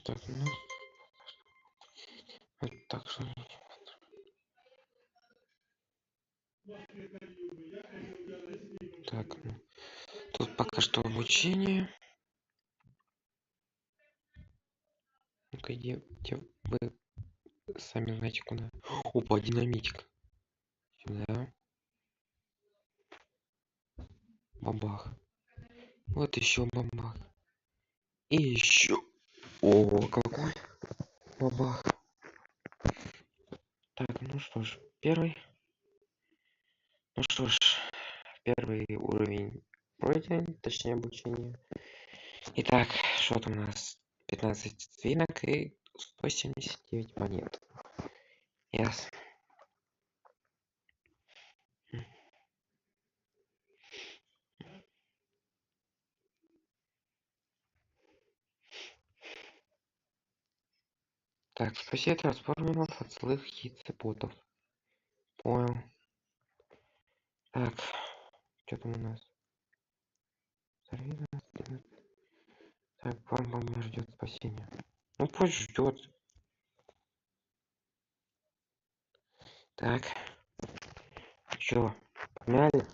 Так, ну, вот так что... Так, ну, тут пока что обучение. Ну-ка, где вы сами знаете куда? Опа, динамитик. Сюда. Бабах. Вот еще бабах. И еще. О, какой бабах. Так, ну что ж, первый. Ну что ж, первый уровень пройден, точнее обучение. Итак, что там у нас? 15 свинок и 179 монет. Ясно. Так, спаси трансформеров от злых яйцеботов. Понял. Так, что там у нас? Так, вам ждет спасение. Ну пусть ждет. Так. Чё? Погнали?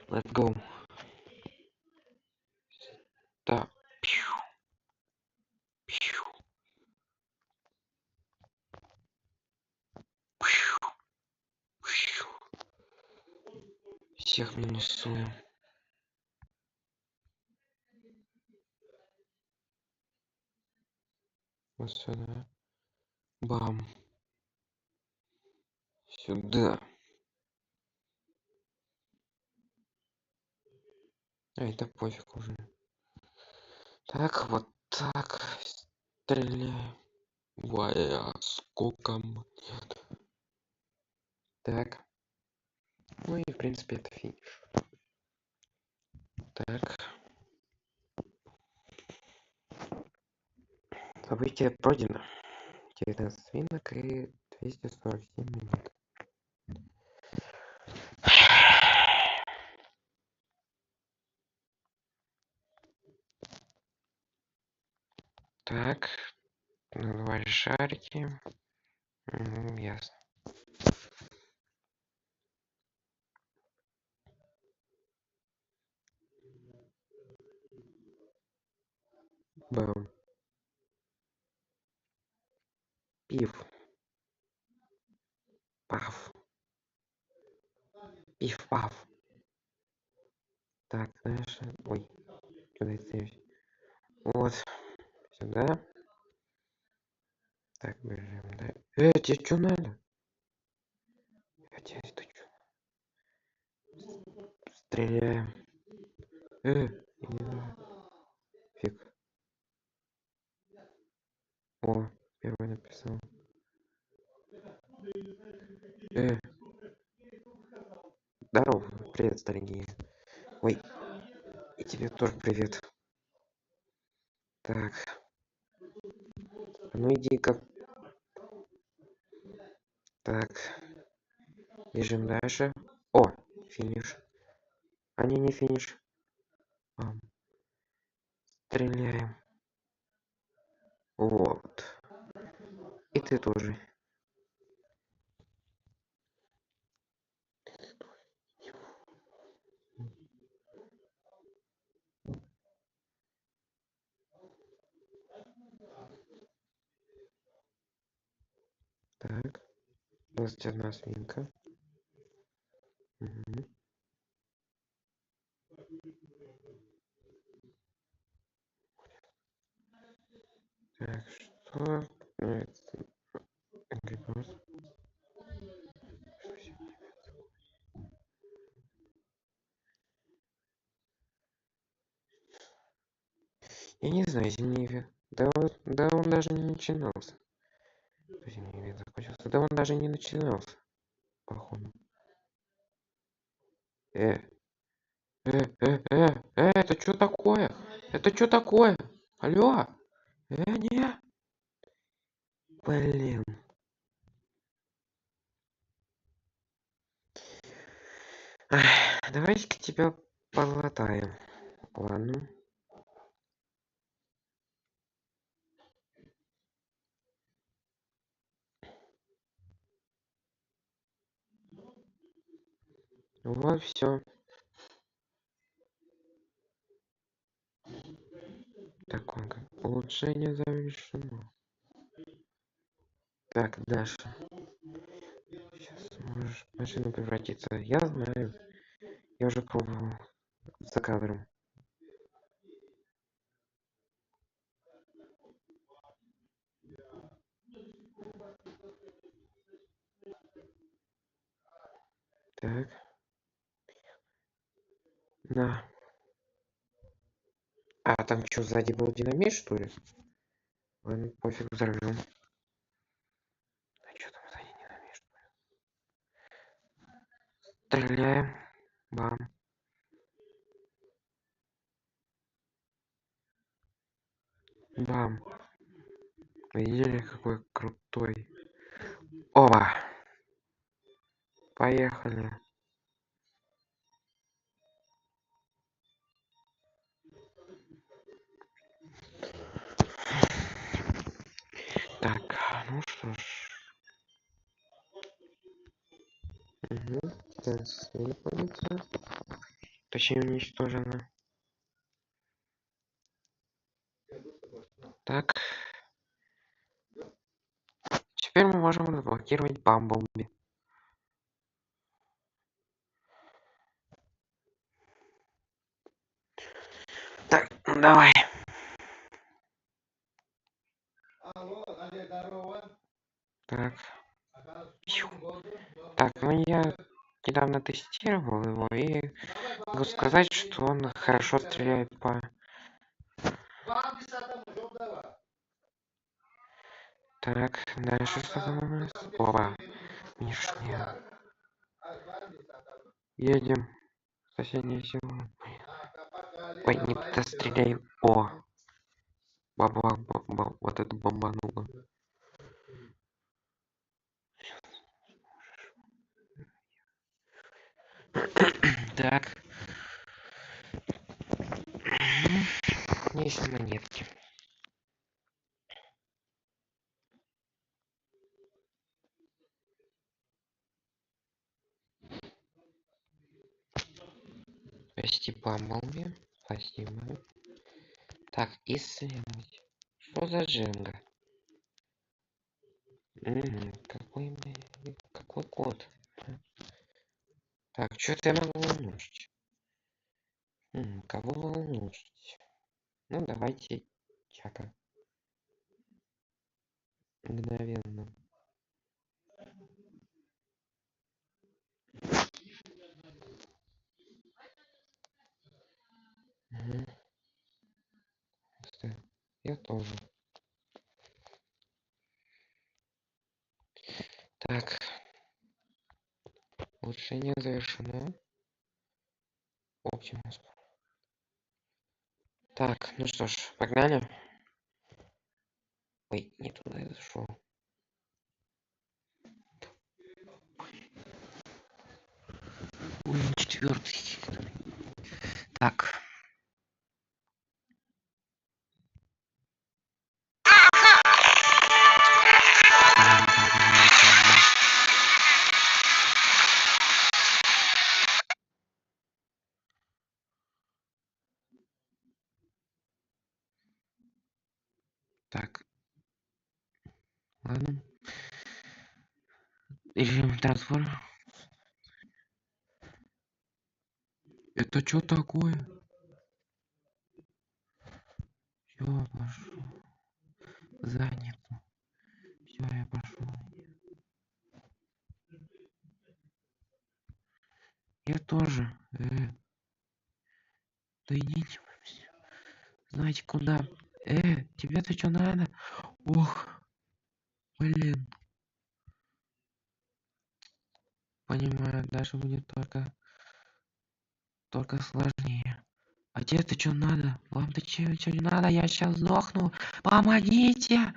Let's go. Так. Пью. Пью. Пью. Пью. Всех минусуем. Вот сюда. Бам. Сюда. А, это пофиг уже. Так, вот так. Стреляем. Вая, сколько монет. Так. Ну и в принципе это финиш. Так. Событие пройдено. 19 свинок и 247 минут. Так. Надували шарики. Ясно. Бам. Пив. Паф. Пиф-паф. Так, знаешь... Ой. Куда я целюсь? Вот. Сюда. Так, бежим, да? Тебе что надо? Я тебя стучу. Стреляем. Не знаю. Фиг. О, первый написал. Здорово. Привет, дорогие. Ой. И тебе тоже привет. Так. Ну иди-ка. Так. Бежим дальше. О, финиш. А не финиш. Стреляем. Вот. И ты тоже. Так. 21 свинка. Угу. Так, что? Angry Birds. Я не знаю, зимний век. Да он даже не начинался. Зимний век закончился. Да он даже не начинался. Походу. Э, это что такое? Это что такое? Алло? Не. Блин. Давайте-ка тебя полатаем. Ладно. Вот все. Так, он как улучшение завершено. Так, Даша. Сейчас можешь в машину превратиться. Я знаю. Я уже пробовал за кадром. Так. На. А там что, сзади был динамит, что ли? Ладно, пофиг, взорвем. А что там сзади динамит? Стреляем. Бам. Бам. Видели, какой крутой. Оба. Поехали. Так, ну что ж. Угу. Цель находится. Точнее, уничтожена. Так. Теперь мы можем разблокировать Бамблби. Так, ну давай. Так. Так, ну я недавно тестировал его и могу сказать, что он хорошо стреляет по... Так, дальше что там у нас? Оба. Мишня. Едем. Соседнее село. Ой, не достреляй. О. Баба, вот это бомбануло. Так. Есть монетки. Спасти Бамблби. Спасибо. Так, исследовать. Что за джинга? Какой код? Так, что-то я могу улучшить. Кого улучшить? Ну, давайте Чака. Мгновенно. Угу. Я тоже. Так. Улучшение завершено. Оптимус. Так, ну что ж, погнали. Ой, не туда я зашел. Уровень 4. Так. Так. Ладно. Режим трансформ. Это что такое? Все, пошел. Занято. Все, я пошел. Я тоже. Да идите вы все. Знаете куда? Тебе-то что надо? Ох, блин. Понимаю, дальше будет только сложнее. А тебе-то что надо? Вам-то что не надо? Я сейчас сдохну. Помогите!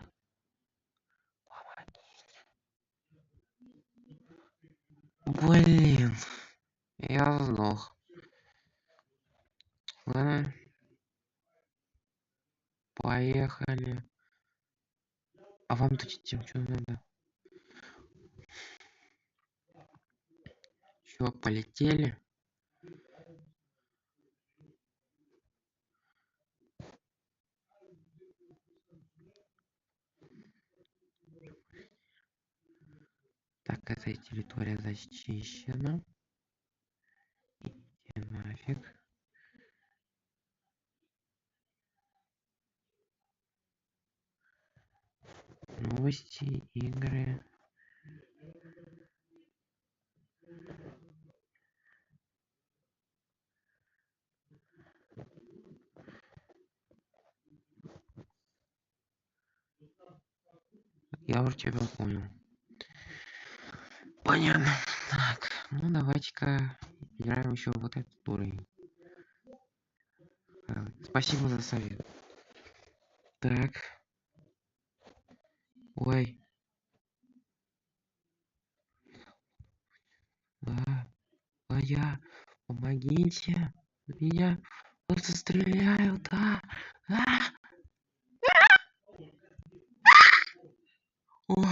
Блин. Я сдох. Ладно. Поехали. А вам-то тем что надо? Все, полетели. Так, эта территория зачищена. Иди нафиг. Новости, игры. Я уже тебя понял. Понятно. Так, ну давайте-ка играем еще вот этот уровень. Спасибо за совет. Так. Ой. Я. Помогите. Меня просто стреляют. Ой.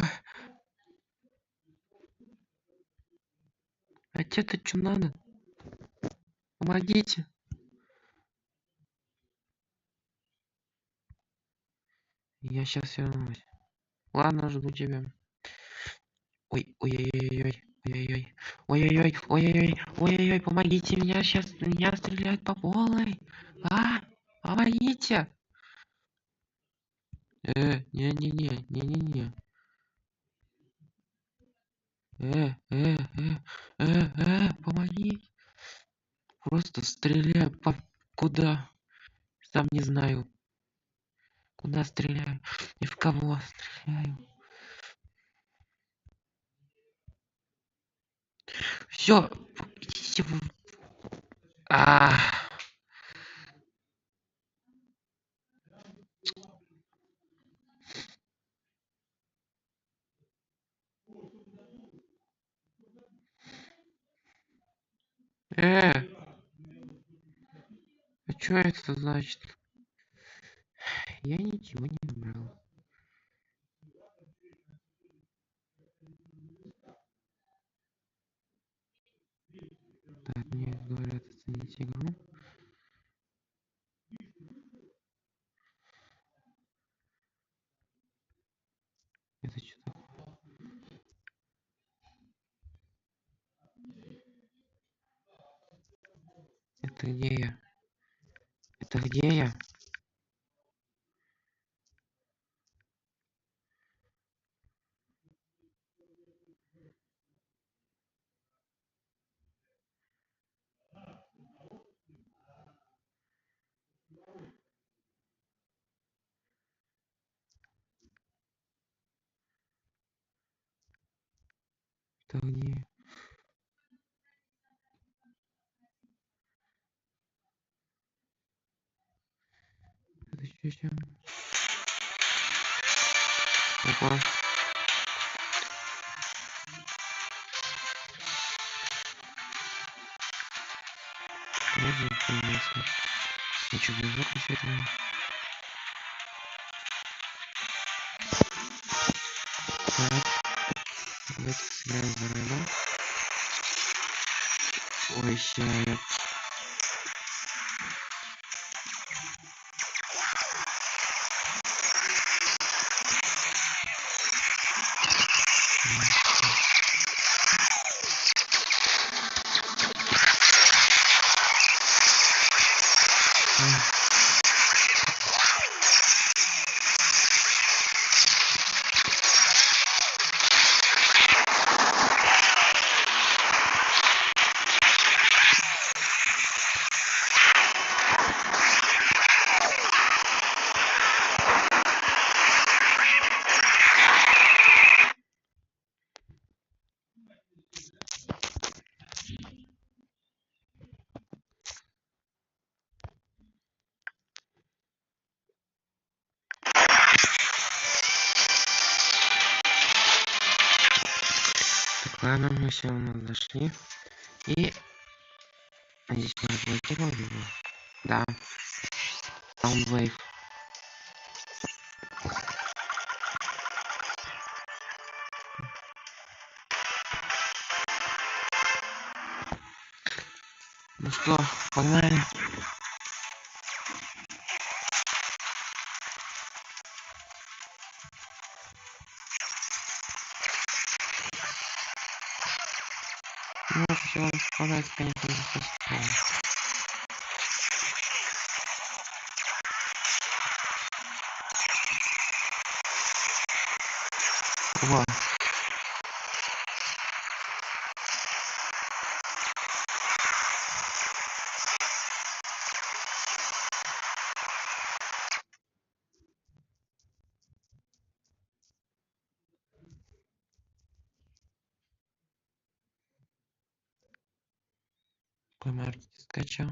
А тебе-то что надо? Помогите. Я сейчас вернусь. Ладно, жду тебя. Ой, ой-ой-ой-ой. Ой-ой-ой. Ой-ой-ой. Ой-ой-ой. Ой-ой-ой. Помогите, меня стреляют по полной. Помогите. Не-не-не. Не-не-не. Помоги. Просто стреляю куда? Сам не знаю. Куда стреляю? И в кого стреляю? Все, идите вы. А, э, а что это значит? Я ничего не набрал. Так, мне говорят оценить игру. Это что такое? Это где я? Это где я? Это где? Это что еще? Опа. Можно конечно. Я что, движок еще это? Так, давайте сыграем за рыбу. Ой, ща я. Ладно, мы все у нас зашли. И здесь мы разблокировал его. Да. Soundwave. что, погнали. Ну, все располагать, конечно, достаточно. Вот. Марки скачал.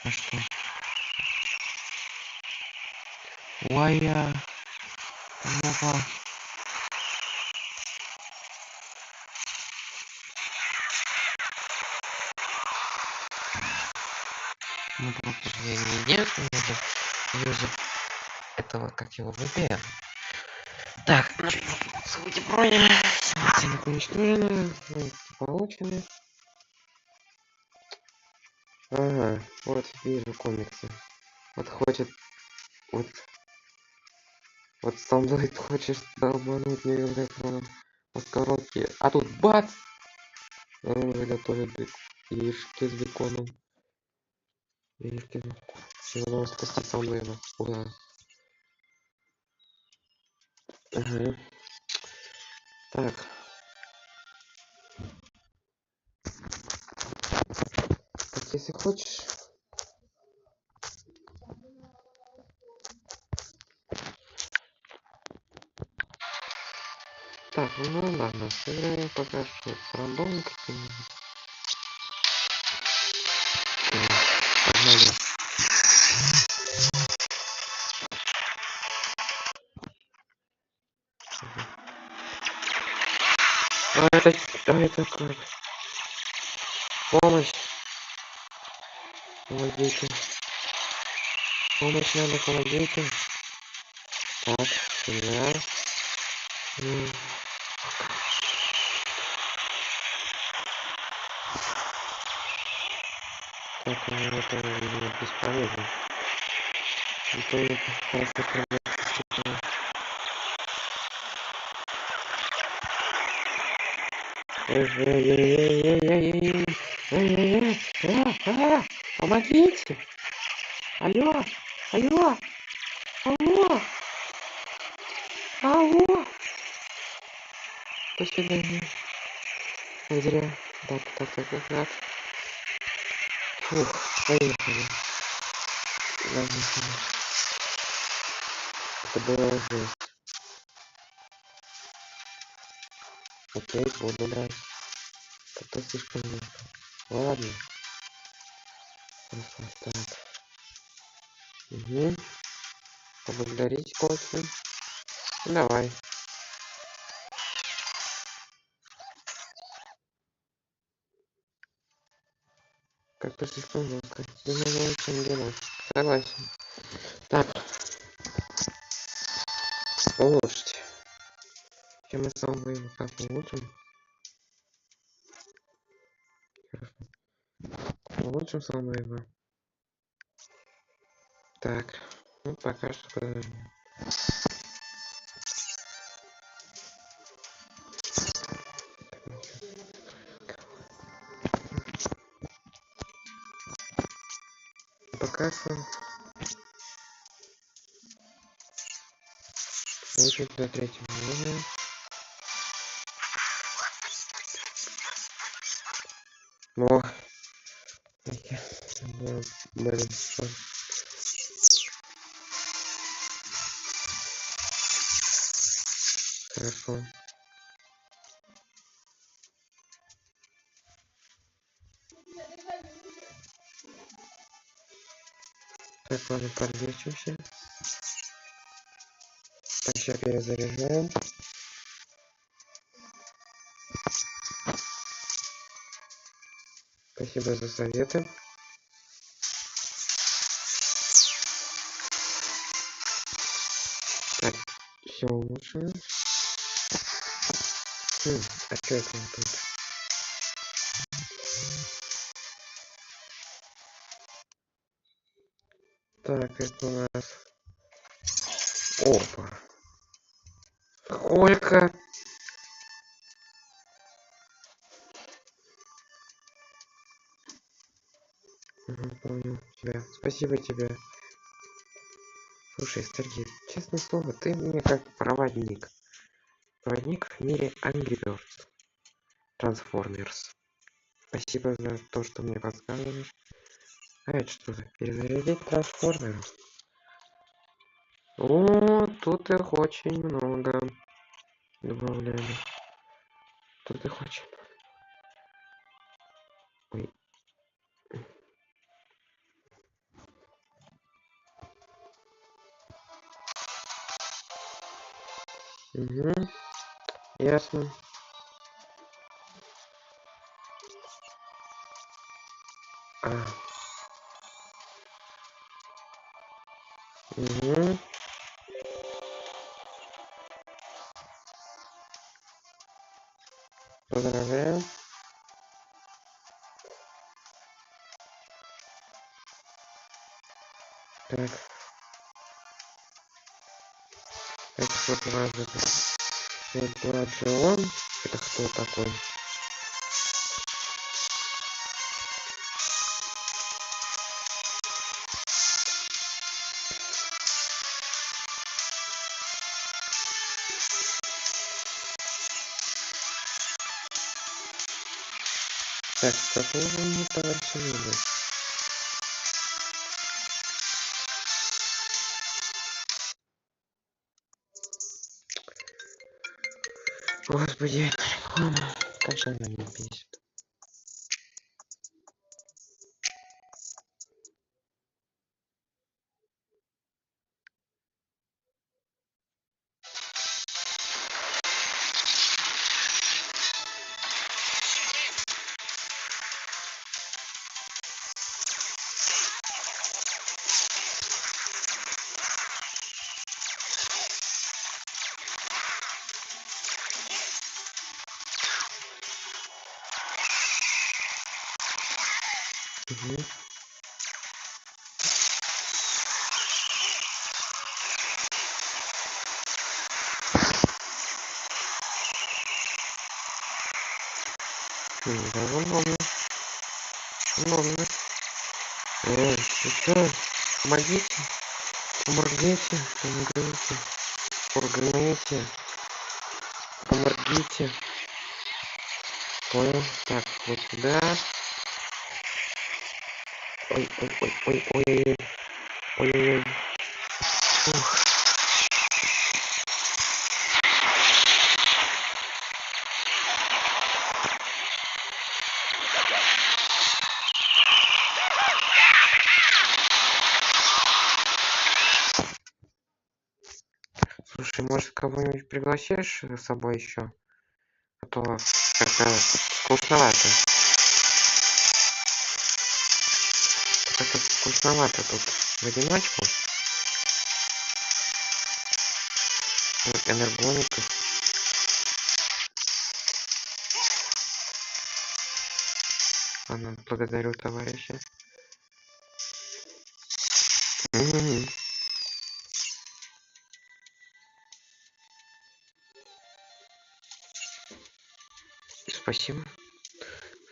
А что? Ой, я... Ну-ка. Ну, просто же я не единственный юзер этого, как его, VPN. Так, ну что, события броня. Ценник уничтожены. Получены. Ага, вот вижу комиксы. Вот хочет... Вот со мной хочешь долбануть мне электроном от коробки. А тут бац! Он уже готовит яички с беконом. Яички. Все, надо спасти Саундвейва. Ура. Ага. Так. Так, если хочешь... Так, ну ладно, сыграем пока что с рандомом каким-нибудь. Погнали. А это как? Помощь. Помогите. Помощь надо, помогите. Так, да. Так, ну это видимо бесполезно. Это не просто прям... Помогите! Алло! Алло! Алло! Алло! До свидания. Зря. Так. Фух, поехали. Ладно, это было жесть. Окей, буду брать. Это слишком много. Ладно. Хорошо, так. Угу. Поблагодарить кофе. Давай. Как-то слишком жестко. Думаю, чем делать. Согласен. Так. Улучшить. Чем мы сам выйдем, как улучшим? Хорошо. Улучшим сам выйдем. Так. Ну, пока что подожди. Пока что. Улучшить до 3-го уровня. О. Блин, что? Хорошо. Так, ладно, подлечимся. Так, сейчас перезаряжаем. Спасибо за советы. Так, все улучшено. А что это тут? Так, это у нас... Опа. Сколько? Понял тебя. Спасибо тебе. Слушай, Сергей, честное слово, ты мне как проводник. Проводник в мире Angry Birds. Transformers. Спасибо за то, что мне подсказываешь. А это что за перезарядить Transformers? О, тут их очень много добавляли. Тут их очень... Ой. Угу. Ясно. А. Угу. Поздравляю. Так. Это вот у нас это Джон. Это кто такой? Так, какого мне товарища видно? Господи, реклама. Как же она меня бесит. Угу. Да, удобно. Удобно. Эй, ты что? Помогите. Помогите. Помогите. Помогите. Помогите. Понял. Так, вот сюда. Ой, ой, ой, ой, ой, ой, ой, ой, ой. Ух. Слушай, может, кого-нибудь пригласишь с собой еще? А то как-то скучновато. Как-то скучновато тут в одиночку. Энергоников. Ладно, благодарю, товарищи. Спасибо.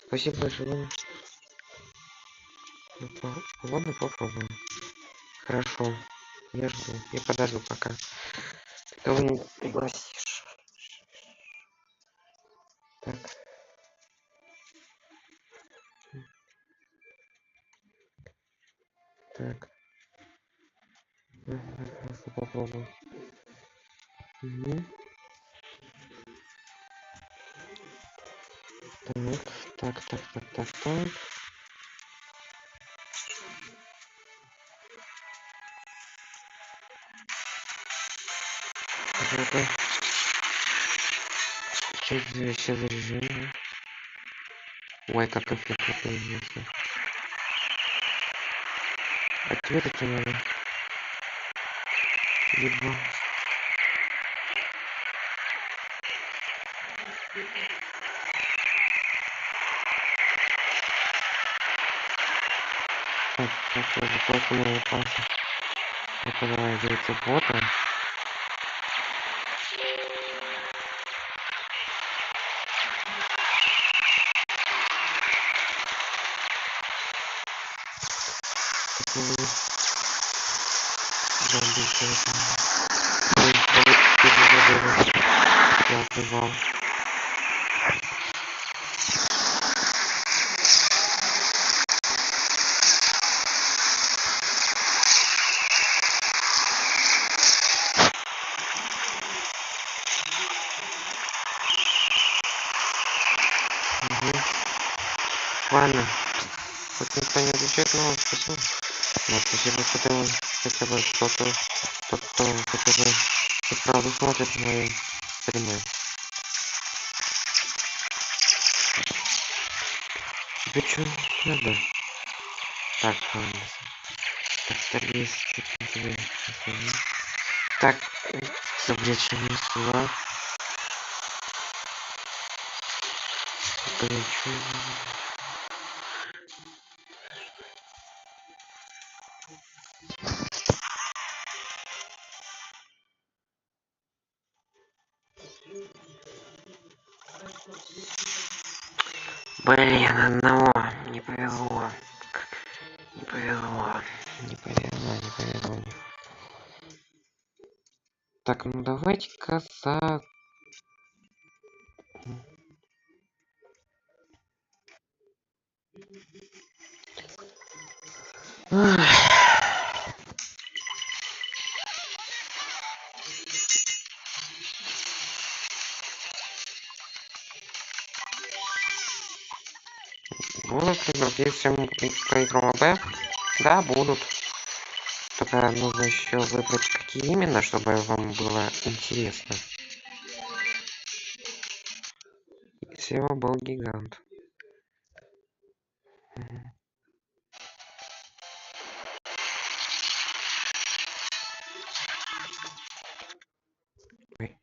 Спасибо большое. Ладно, попробуем. Хорошо. Я жду. Я подожду пока. Кого не пригласишь. Так. Так. Хорошо, попробуем. Угу. Так. Это сейчас заряжение. Ой, как эффектно появился. Ответить надо. Либо... Так, просто моего пальца. этого яйцебота. Такой зомби человек. Ой, я отбывал. Ладно, хоть никто не отвечает, но спасибо. Но спасибо, что ты хотя бы кто-то, тот, кто хотя бы и правда смотрит мои стримы. Тебе что надо? Так, ладно. Так, есть что-то тебе. Так, совлечение сюда. Горячо. Блин, одного не повезло. Не повезло. Не повезло, не повезло. Так, ну давайте-ка за... Будут ли другие всем по играм АБ? Да, будут. Только нужно еще выбрать, какие именно, чтобы вам было интересно. Всего был гигант. Ой.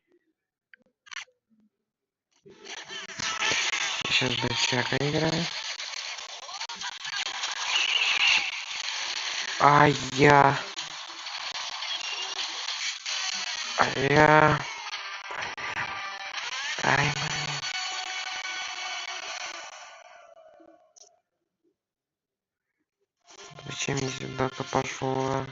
Сейчас дочака играю. А я... Ай, блин. Зачем я сюда-то пошел?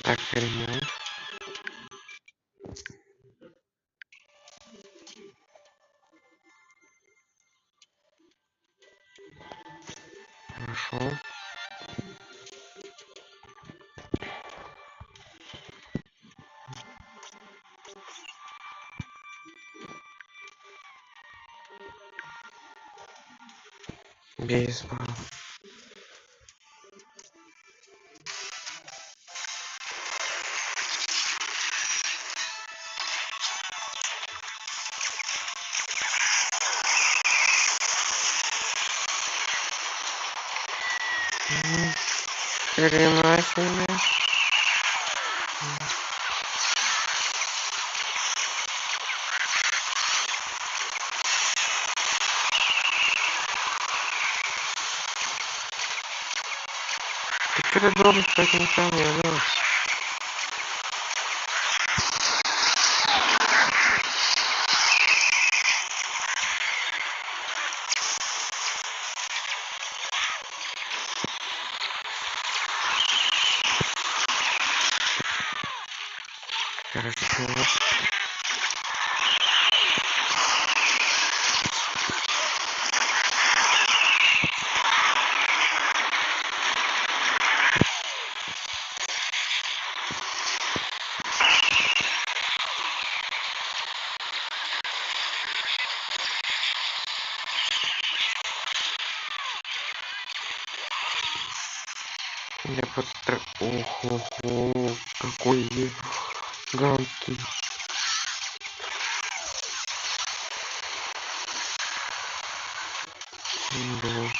Так, ремонт. Хорошо. Бейсбол. Переносим. Ты что ты должен стать никому, алло? Хорошо. Я просто... Ого, какой гигантский. Да.